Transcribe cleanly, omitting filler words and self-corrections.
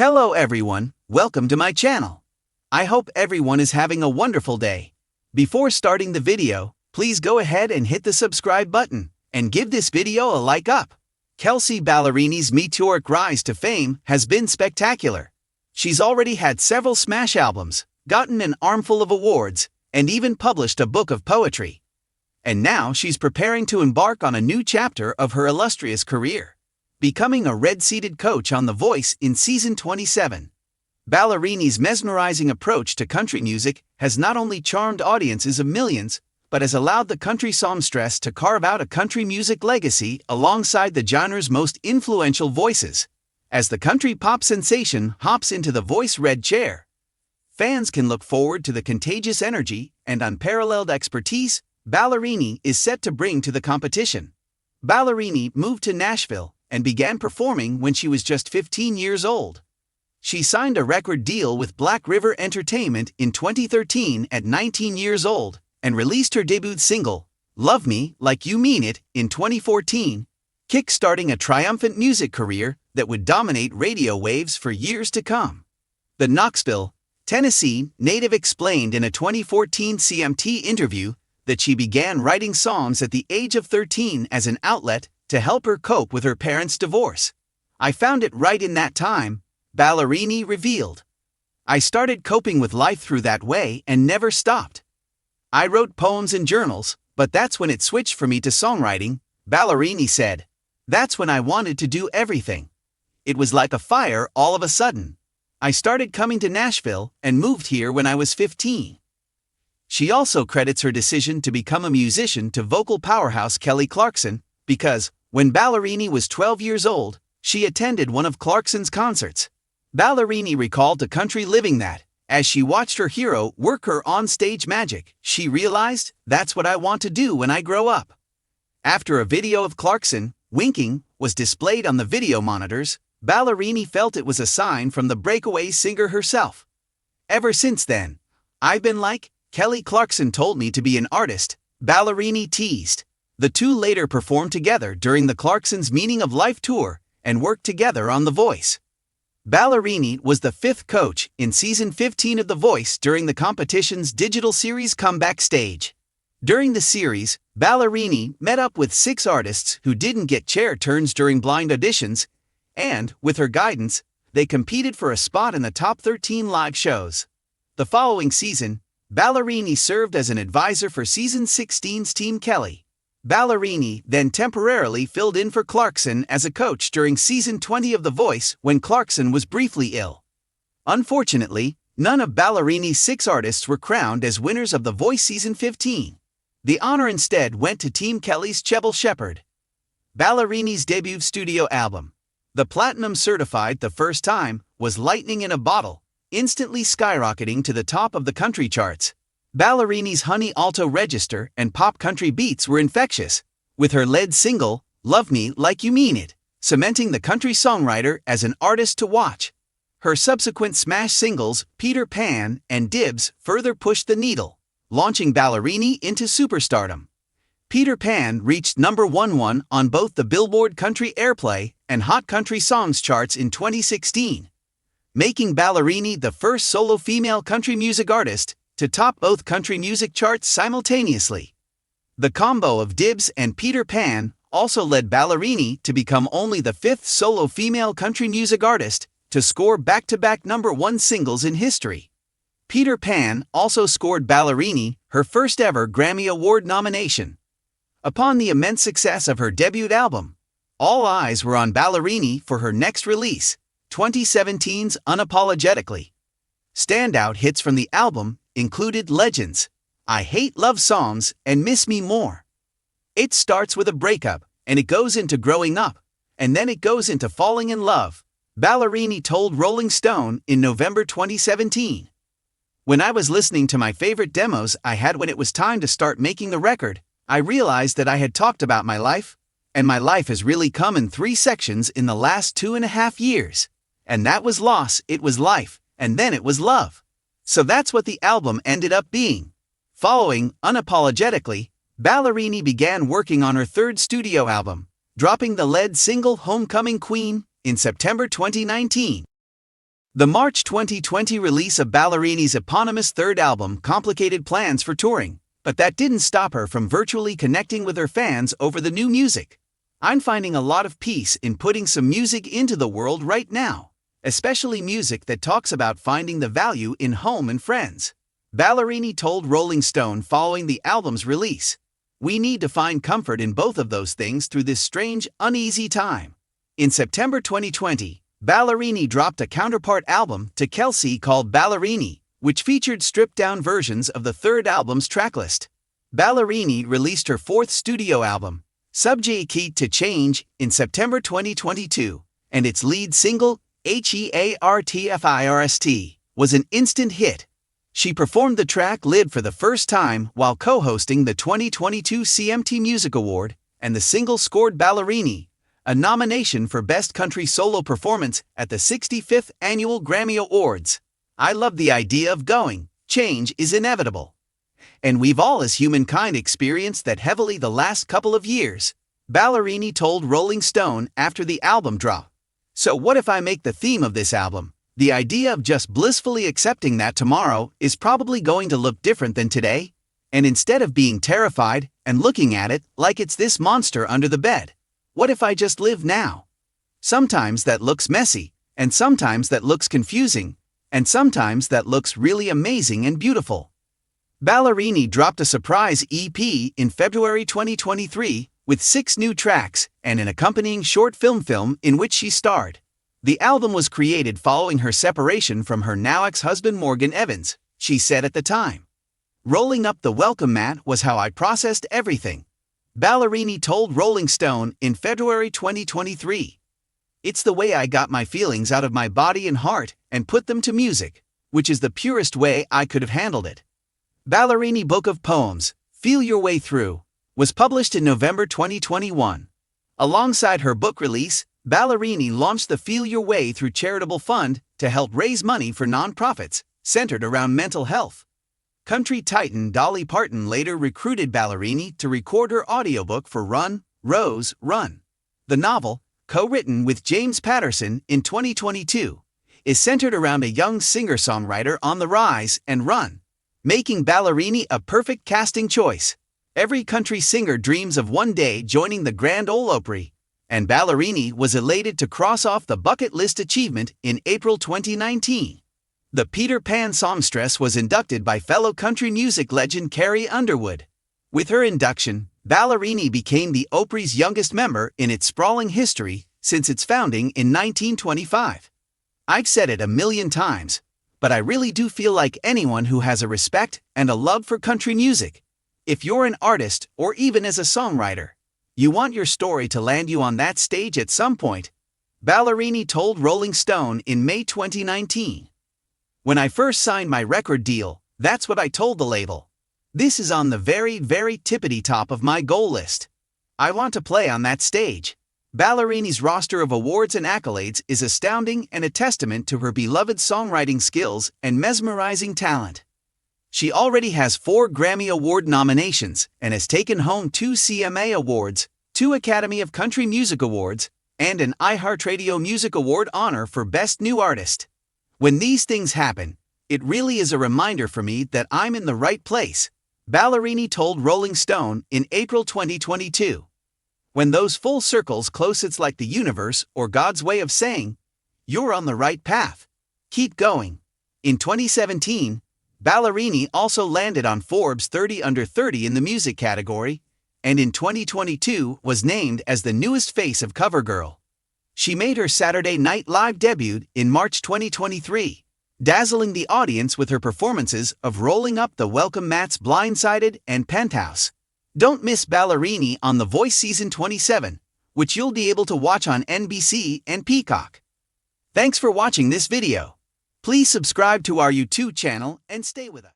Hello everyone, welcome to my channel. I hope everyone is having a wonderful day. Before starting the video, please go ahead and hit the subscribe button and give this video a like up. Kelsea Ballerini's meteoric rise to fame has been spectacular. She's already had several smash albums, gotten an armful of awards, and even published a book of poetry. And now she's preparing to embark on a new chapter of her illustrious career, becoming a red-seated coach on The Voice in Season 27. Ballerini's mesmerizing approach to country music has not only charmed audiences of millions, but has allowed the country songstress to carve out a country music legacy alongside the genre's most influential voices. As the country pop sensation hops into the Voice red chair, fans can look forward to the contagious energy and unparalleled expertise Ballerini is set to bring to the competition. Ballerini moved to Nashville and began performing when she was just 15 years old. She signed a record deal with Black River Entertainment in 2013 at 19 years old and released her debut single, Love Me Like You Mean It, in 2014, kick-starting a triumphant music career that would dominate radio waves for years to come. The Knoxville, Tennessee native explained in a 2014 CMT interview that she began writing songs at the age of 13 as an outlet to help her cope with her parents' divorce. I found it right in that time, Ballerini revealed. I started coping with life through that way and never stopped. I wrote poems and journals, but that's when it switched for me to songwriting, Ballerini said. That's when I wanted to do everything. It was like a fire all of a sudden. I started coming to Nashville and moved here when I was 15. She also credits her decision to become a musician to vocal powerhouse Kelly Clarkson, because, when Ballerini was 12 years old, she attended one of Clarkson's concerts. Ballerini recalled to Country Living that, as she watched her hero work her on-stage magic, she realized, that's what I want to do when I grow up. After a video of Clarkson, winking, was displayed on the video monitors, Ballerini felt it was a sign from the breakaway singer herself. Ever since then, I've been like, Kelly Clarkson told me to be an artist, Ballerini teased. The two later performed together during the Clarkson's Meaning of Life tour and worked together on The Voice. Ballerini was the fifth coach in Season 15 of The Voice during the competition's digital series comeback stage. During the series, Ballerini met up with 6 artists who didn't get chair turns during blind auditions, and, with her guidance, they competed for a spot in the top 13 live shows. The following season, Ballerini served as an advisor for Season 16's Team Kelly. Ballerini then temporarily filled in for Clarkson as a coach during Season 20 of The Voice when Clarkson was briefly ill. Unfortunately, none of Ballerini's 6 artists were crowned as winners of The Voice Season 15. The honor instead went to Team Kelly's Chebel Shepherd. Ballerini's debut studio album, the platinum certified the first time, was Lightning in a Bottle, instantly skyrocketing to the top of the country charts. Ballerini's honey alto register and pop country beats were infectious, with her lead single, Love Me Like You Mean It, cementing the country songwriter as an artist to watch. Her subsequent smash singles, Peter Pan and Dibs, further pushed the needle, launching Ballerini into superstardom. Peter Pan reached number 1 on both the Billboard Country Airplay and Hot Country Songs charts in 2016, making Ballerini the first solo female country music artist to top both country music charts simultaneously. The combo of Dibs and Peter Pan also led Ballerini to become only the 5th solo female country music artist to score back-to-back number 1 singles in history. Peter Pan also scored Ballerini her first ever Grammy Award nomination. Upon the immense success of her debut album, all eyes were on Ballerini for her next release, 2017's Unapologetically. Standout hits from the album included Legends, I Hate Love Songs, and Miss Me More. It starts with a breakup, and it goes into growing up, and then it goes into falling in love, Ballerini told Rolling Stone in November 2017. When I was listening to my favorite demos I had when it was time to start making the record, I realized that I had talked about my life, and my life has really come in 3 sections in the last 2.5 years. And that was loss, it was life, and then it was love. So that's what the album ended up being. Following Unapologetically, Ballerini began working on her 3rd studio album, dropping the lead single Homecoming Queen in September 2019. The March 2020 release of Ballerini's eponymous third album complicated plans for touring, but that didn't stop her from virtually connecting with her fans over the new music. I'm finding a lot of peace in putting some music into the world right now, especially music that talks about finding the value in home and friends. Ballerini told Rolling Stone following the album's release, "We need to find comfort in both of those things through this strange, uneasy time." In September 2020, Ballerini dropped a counterpart album to Kelsea called Ballerini, which featured stripped-down versions of the third album's tracklist. Ballerini released her fourth studio album, Subject to Change, in September 2022, and its lead single, Heartfirst, was an instant hit. She performed the track live for the first time while co-hosting the 2022 CMT Music Award, and the single scored Ballerini a nomination for Best Country Solo Performance at the 65th Annual Grammy Awards. "I love the idea of going. Change is inevitable. And we've all as humankind experienced that heavily the last couple of years," Ballerini told Rolling Stone after the album drop. "So what if I make the theme of this album? The idea of just blissfully accepting that tomorrow is probably going to look different than today, and instead of being terrified and looking at it like it's this monster under the bed, what if I just live now? Sometimes that looks messy, and sometimes that looks confusing, and sometimes that looks really amazing and beautiful." Ballerini dropped a surprise EP in February 2023 with 6 new tracks and an accompanying short film in which she starred. The album was created following her separation from her now ex-husband Morgan Evans, she said at the time. "Rolling up the welcome mat was how I processed everything," Ballerini told Rolling Stone in February 2023. "It's the way I got my feelings out of my body and heart and put them to music, which is the purest way I could have handled it." Ballerini book of poems, Feel Your Way Through, was published in November 2021. Alongside her book release, Ballerini launched the Feel Your Way Through charitable fund to help raise money for nonprofits centered around mental health. Country titan Dolly Parton later recruited Ballerini to record her audiobook for Run, Rose, Run. The novel, co-written with James Patterson in 2022, is centered around a young singer-songwriter on the rise and run, making Ballerini a perfect casting choice. Every country singer dreams of one day joining the Grand Ole Opry, and Ballerini was elated to cross off the bucket list achievement in April 2019. The Peter Pan songstress was inducted by fellow country music legend Carrie Underwood. With her induction, Ballerini became the Opry's youngest member in its sprawling history since its founding in 1925. "I've said it a million times, but I really do feel like anyone who has a respect and a love for country music, if you're an artist or even as a songwriter, you want your story to land you on that stage at some point," Ballerini told Rolling Stone in May 2019. "When I first signed my record deal, that's what I told the label. This is on the very, very tippity top of my goal list. I want to play on that stage." Ballerini's roster of awards and accolades is astounding and a testament to her beloved songwriting skills and mesmerizing talent. She already has 4 Grammy Award nominations and has taken home 2 CMA Awards, 2 Academy of Country Music Awards, and an iHeartRadio Music Award honor for Best New Artist. "When these things happen, it really is a reminder for me that I'm in the right place," Ballerini told Rolling Stone in April 2022. "When those full circles close, it's like the universe or God's way of saying, you're on the right path. Keep going." In 2017, Ballerini also landed on Forbes 30 Under 30 in the music category, and in 2022 was named as the newest face of CoverGirl. She made her Saturday Night Live debut in March 2023, dazzling the audience with her performances of Rolling Up the Welcome Mat's Blindsided and Penthouse. Don't miss Ballerini on The Voice Season 27, which you'll be able to watch on NBC and Peacock. Thanks for watching this video. Please subscribe to our YouTube channel and stay with us.